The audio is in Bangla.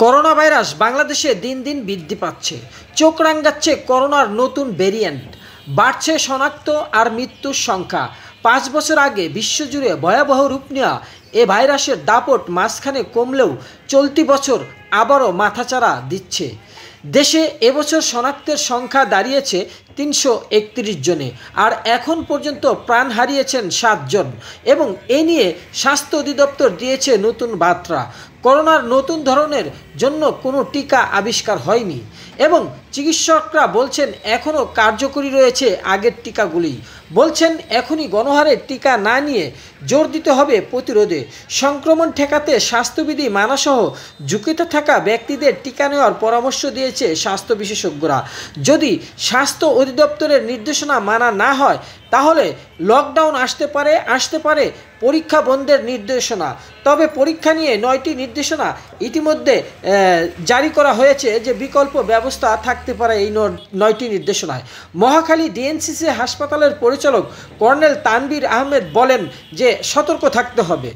করোনা ভাইরাস বাংলাদেশে দিন দিন বৃদ্ধি পাচ্ছে। চোখ রাঙাচ্ছে করোনার নতুন ভেরিয়েন্ট। বাড়ছে শনাক্ত আর মৃত্যুর সংখ্যা। ৫ বছর আগে বিশ্বজুড়ে ভয়াবহ রূপ নেওয়া এ ভাইরাসের দাপট মাঝখানে কমলেও চলতি বছর আবারও মাথাচাড়া দিচ্ছে। দেশে এবছর শনাক্তের সংখ্যা দাঁড়িয়েছে ৩৩১ জনে, আর এখন পর্যন্ত প্রাণ হারিয়েছেন ৭ জন। এবং এ নিয়ে স্বাস্থ্য অধিদপ্তর দিয়েছে নতুন বার্তা। করোনার নতুন ধরনের জন্য কোনো টিকা আবিষ্কার হয়নি এবং চিকিৎসকরা বলছেন এখনও কার্যকরী রয়েছে আগের টিকাগুলি। বলছেন এখনই গণহারে টিকা না নিয়ে জোর দিতে হবে প্রতিরোধে। সংক্রমণ ঠেকাতে স্বাস্থ্যবিধি মানাসহ ঝুঁকিতে থাকা ব্যক্তিদের টিকা নেওয়ার পরামর্শ দিয়েছে স্বাস্থ্য বিশেষজ্ঞরা। যদি স্বাস্থ্য অধিদপ্তরের নির্দেশনা মানা না হয় তাহলে লকডাউন আসতে পারে পরীক্ষা বন্ধের নির্দেশনা। তবে পরীক্ষা নিয়ে ৯টি নির্দেশনা ইতিমধ্যে জারি করা হয়েছে, যে বিকল্প ব্যবস্থা থাকতে পারে এই ৯টি নির্দেশনায়। মহাখালী ডিএনসিসি হাসপাতালের পরিচালক কর্নেল তানভীর আহমেদ বলেন যে সতর্ক থাকতে হবে।